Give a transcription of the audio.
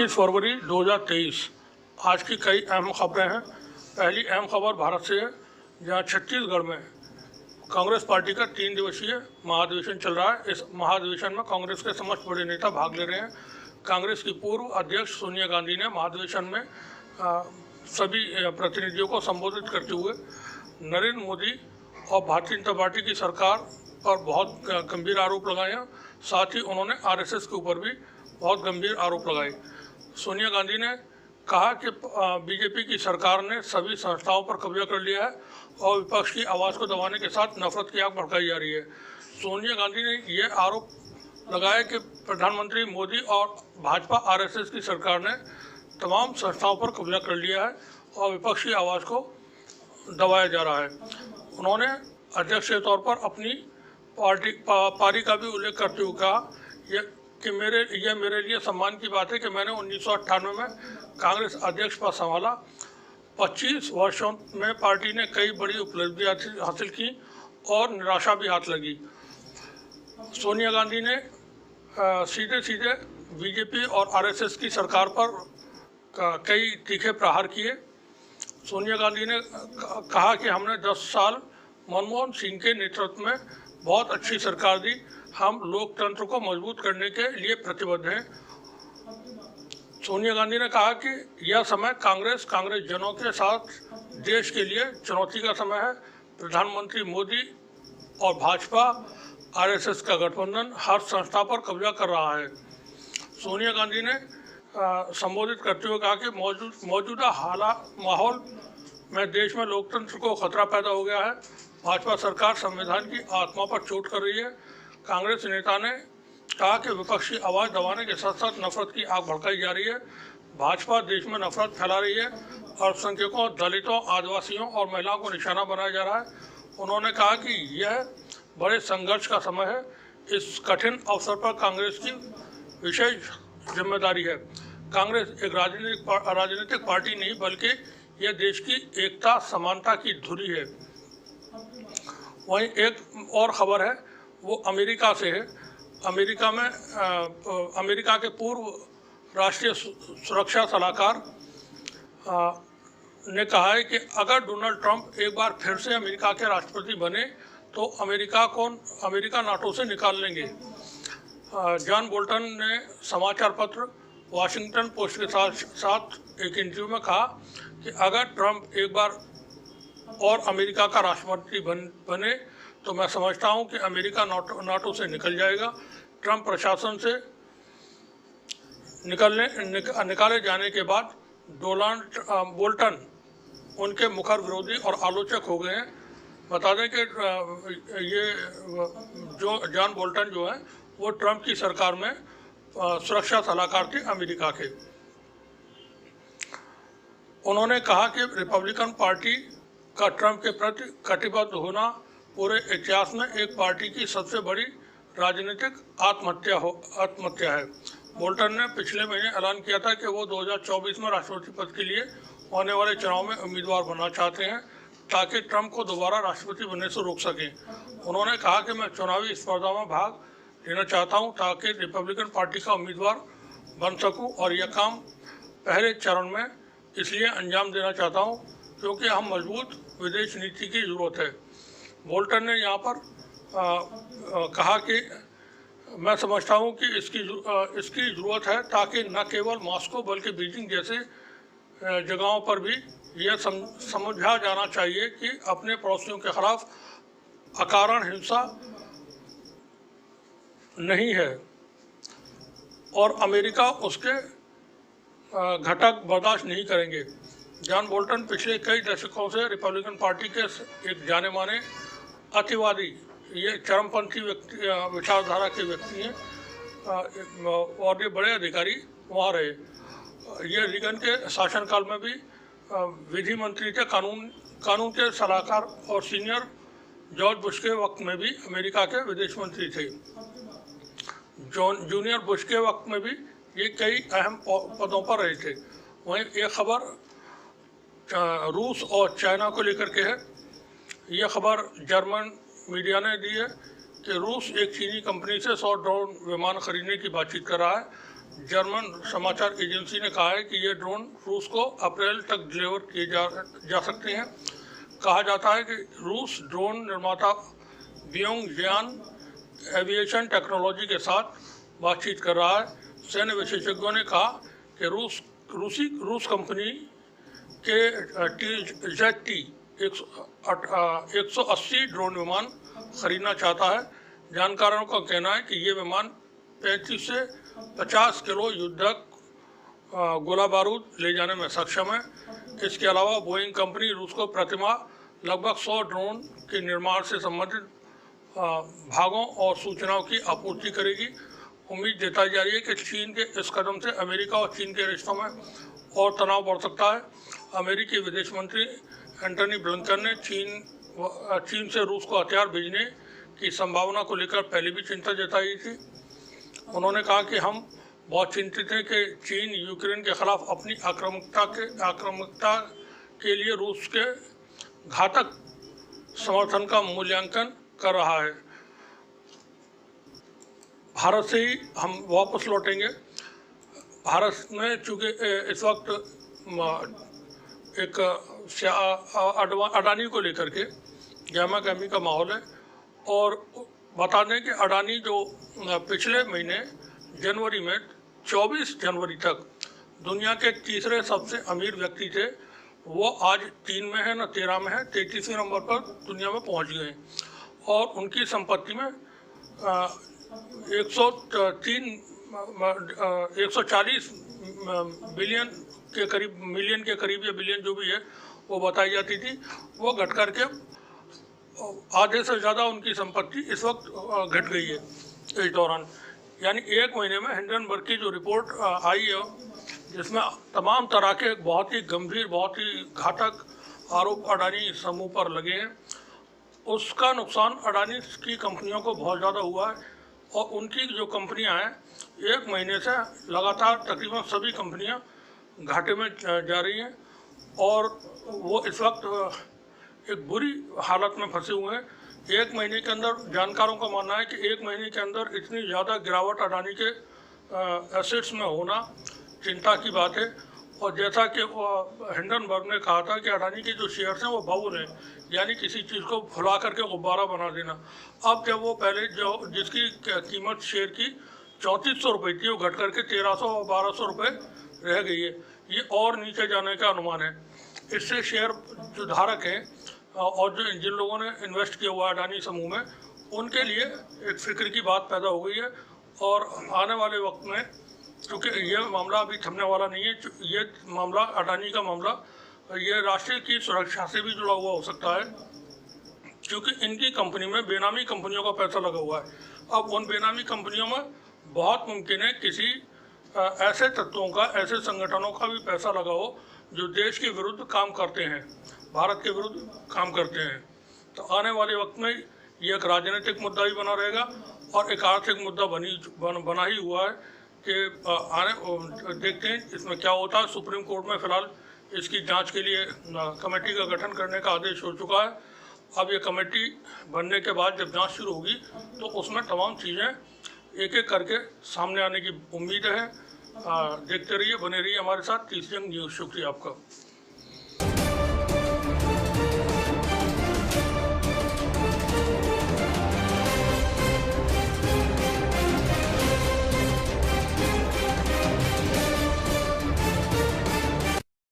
25 फरवरी 2023। आज की कई अहम खबरें हैं। पहली अहम खबर भारत से है, जहां छत्तीसगढ़ में कांग्रेस पार्टी का 3 दिवसीय महाधिवेशन चल रहा है। इस महाधिवेशन में कांग्रेस के समस्त बड़े नेता भाग ले रहे हैं। कांग्रेस की पूर्व अध्यक्ष सोनिया गांधी ने महाधिवेशन में सभी प्रतिनिधियों को संबोधित करते हुए नरेंद्र मोदी और भारतीय जनता पार्टी की सरकार पर बहुत गंभीर आरोप लगाए हैं। साथ ही उन्होंने आरएसएस के ऊपर भी बहुत गंभीर आरोप लगाए। सोनिया गांधी ने कहा कि बीजेपी की सरकार ने सभी संस्थाओं पर कब्जा कर लिया है और विपक्ष की आवाज़ को दबाने के साथ नफरत की आग भड़काई जा रही है। सोनिया गांधी ने यह आरोप लगाया कि प्रधानमंत्री मोदी और भाजपा आरएसएस की सरकार ने तमाम संस्थाओं पर कब्जा कर लिया है और विपक्ष की आवाज़ को दबाया जा रहा है। उन्होंने अध्यक्ष के तौर पर अपनी पारी का भी उल्लेख करते हुए कहा कि यह मेरे लिए सम्मान की बात है कि मैंने 1998 में कांग्रेस अध्यक्ष पद संभाला। 25 वर्षों में पार्टी ने कई बड़ी उपलब्धियां हासिल की और निराशा भी हाथ लगी। सोनिया गांधी ने सीधे सीधे बीजेपी और आरएसएस की सरकार पर कई तीखे प्रहार किए। सोनिया गांधी ने कहा कि हमने 10 साल मनमोहन सिंह के नेतृत्व में बहुत अच्छी सरकार दी। हम लोकतंत्र को मजबूत करने के लिए प्रतिबद्ध हैं। सोनिया गांधी ने कहा कि यह समय कांग्रेस जनों के साथ देश के लिए चुनौती का समय है। प्रधानमंत्री मोदी और भाजपा आरएसएस का गठबंधन हर संस्था पर कब्जा कर रहा है। सोनिया गांधी ने संबोधित करते हुए कहा कि मौजूदा माहौल में देश में लोकतंत्र को खतरा पैदा हो गया है। भाजपा सरकार संविधान की आत्मा पर चोट कर रही है। कांग्रेस नेता ने कहा कि विपक्ष की आवाज़ दबाने के साथ साथ नफरत की आग भड़काई जा रही है। भाजपा देश में नफरत फैला रही है। अल्पसंख्यकों, दलितों, आदिवासियों और महिलाओं को निशाना बनाया जा रहा है। उन्होंने कहा कि यह बड़े संघर्ष का समय है। इस कठिन अवसर पर कांग्रेस की विशेष जिम्मेदारी है। कांग्रेस एक राजनीतिक पार्टी नहीं बल्कि यह देश की एकता समानता की धुरी है। वहीं एक और खबर है, वो अमेरिका से है। अमेरिका के पूर्व राष्ट्रीय सुरक्षा सलाहकार ने कहा है कि अगर डोनाल्ड ट्रंप एक बार फिर से अमेरिका के राष्ट्रपति बने तो अमेरिका नाटो से निकाल लेंगे। जॉन बोल्टन ने समाचार पत्र वाशिंगटन पोस्ट के साथ एक इंटरव्यू में कहा कि अगर ट्रंप एक बार और अमेरिका का राष्ट्रपति बने तो मैं समझता हूं कि अमेरिका नाटो से निकल जाएगा। ट्रंप प्रशासन से निकाले जाने के बाद बोल्टन उनके मुखर विरोधी और आलोचक हो गए हैं। बता दें कि ये जॉन बोल्टन जो है वो ट्रंप की सरकार में सुरक्षा सलाहकार थे अमेरिका के। उन्होंने कहा कि रिपब्लिकन पार्टी का ट्रंप के प्रति कटिबद्ध होना पूरे इतिहास में एक पार्टी की सबसे बड़ी राजनीतिक आत्महत्या है। बोल्टन ने पिछले महीने ऐलान किया था कि वो 2024 में राष्ट्रपति पद के लिए होने वाले चुनाव में उम्मीदवार बनना चाहते हैं ताकि ट्रंप को दोबारा राष्ट्रपति बनने से रोक सकें। उन्होंने कहा कि मैं चुनावी स्पर्धा में भाग लेना चाहता हूं ताकि रिपब्लिकन पार्टी का उम्मीदवार बन सकूं और यह काम पहले चरण में इसलिए अंजाम देना चाहता हूं क्योंकि हम मजबूत विदेश नीति की ज़रूरत है। बोल्टन ने यहाँ पर कहा कि मैं समझता हूँ कि इसकी ज़रूरत है ताकि न केवल मॉस्को बल्कि बीजिंग जैसे जगहों पर भी यह समझा जाना चाहिए कि अपने पड़ोसियों के खिलाफ अकारण हिंसा नहीं है और अमेरिका उसके घटक बर्दाश्त नहीं करेंगे। जॉन बोल्टन पिछले कई दशकों से रिपब्लिकन पार्टी के एक जाने माने अतिवादी, ये चरमपंथी विचारधारा के व्यक्ति हैं और ये बड़े अधिकारी वहाँ रहे। ये रीगन के शासनकाल में भी विधि मंत्री थे, कानून के सलाहकार और सीनियर जॉर्ज बुश के वक्त में भी अमेरिका के विदेश मंत्री थे। जूनियर बुश के वक्त में भी ये कई अहम पदों पर रहे थे। वहीं एक खबर रूस और चाइना को लेकर के है। यह खबर जर्मन मीडिया ने दी है कि रूस एक चीनी कंपनी से 100 ड्रोन विमान खरीदने की बातचीत कर रहा है। जर्मन समाचार एजेंसी ने कहा है कि ये ड्रोन रूस को अप्रैल तक डिलीवर किए जा सकते हैं। कहा जाता है कि रूस ड्रोन निर्माता ब्योंगयान एविएशन टेक्नोलॉजी के साथ बातचीत कर रहा है। सैन्य विशेषज्ञों ने कहा कि रूस कंपनी के ZT 180 ड्रोन विमान खरीदना चाहता है। जानकारों का कहना है कि ये विमान 35 से 50 किलो युद्धक गोला बारूद ले जाने में सक्षम है। इसके अलावा बोइंग कंपनी रूस को प्रतिमाह लगभग 100 ड्रोन के निर्माण से संबंधित भागों और सूचनाओं की आपूर्ति करेगी। उम्मीद जताई जा रही है कि चीन के इस कदम से अमेरिका और चीन के रिश्तों में और तनाव बढ़ सकता है। अमेरिकी विदेश मंत्री एंटनी ब्लिंकन ने चीन से रूस को हथियार भेजने की संभावना को लेकर पहले भी चिंता जताई थी। उन्होंने कहा कि हम बहुत चिंतित हैं कि चीन यूक्रेन के खिलाफ अपनी आक्रामकता के लिए रूस के घातक समर्थन का मूल्यांकन कर रहा है। भारत से ही हम वापस लौटेंगे। भारत में चूँकि इस वक्त एक अडानी को लेकर के गहमा गहमी का माहौल है और बता दें कि अडानी जो पिछले महीने जनवरी में 24 जनवरी तक दुनिया के तीसरे सबसे अमीर व्यक्ति थे, वो आज 3 में है न 13 में है, 33वें नंबर पर दुनिया में पहुंच गए और उनकी संपत्ति में 140 बिलियन के करीब, मिलियन के करीब या बिलियन जो भी है वो बताई जाती थी, वो घट करके आधे से ज़्यादा उनकी संपत्ति इस वक्त घट गई है इस दौरान। यानी 1 महीने में हिंडनबर्ग की जो रिपोर्ट आई है जिसमें तमाम तरह के बहुत ही गंभीर, बहुत ही घातक आरोप अडानी समूह पर लगे हैं, उसका नुकसान अडानी की कंपनियों को बहुत ज़्यादा हुआ है। और उनकी जो कंपनियां हैं 1 महीने से लगातार तकरीबन सभी कंपनियां घाटे में जा रही हैं और वो इस वक्त एक बुरी हालत में फंसे हुए हैं। 1 महीने के अंदर जानकारों का मानना है कि 1 महीने के अंदर इतनी ज़्यादा गिरावट अडानी के एसेट्स में होना चिंता की बात है। और जैसा कि हिंडनबर्ग ने कहा था कि अडानी के जो शेयर्स हैं वो बाउल हैं, यानी किसी चीज़ को फुला करके गुब्बारा बना देना। अब जब वो पहले जो जिसकी कीमत शेयर की 3400 रुपये थी, वो घट करके 1300 और 1200 रुपये रह गई है। ये और नीचे जाने का अनुमान है। इससे शेयर जो धारक हैं और जिन लोगों ने इन्वेस्ट किया हुआ है अडानी समूह में, उनके लिए एक फिक्र की बात पैदा हो गई है। और आने वाले वक्त में, क्योंकि ये मामला अभी थमने वाला नहीं है, ये मामला अडानी का मामला ये राष्ट्र की सुरक्षा से भी जुड़ा हुआ हो सकता है, क्योंकि इनकी कंपनी में बेनामी कंपनियों का पैसा लगा हुआ है। अब उन बेनामी कंपनियों में बहुत मुमकिन है किसी ऐसे तत्वों का, ऐसे संगठनों का भी पैसा लगा हो जो देश के विरुद्ध काम करते हैं, भारत के विरुद्ध काम करते हैं। तो आने वाले वक्त में ये एक राजनीतिक मुद्दा ही बना रहेगा और एक आर्थिक मुद्दा बना ही हुआ है कि देखते हैं इसमें क्या होता है। सुप्रीम कोर्ट में फ़िलहाल इसकी जांच के लिए कमेटी का गठन करने का आदेश हो चुका है। अब ये कमेटी बनने के बाद जब जांच शुरू होगी तो उसमें तमाम चीज़ें एक एक करके सामने आने की उम्मीद है। देखते रहिए, बने रहिए हमारे साथ 30 जंग न्यूज़। शुक्रिया आपका।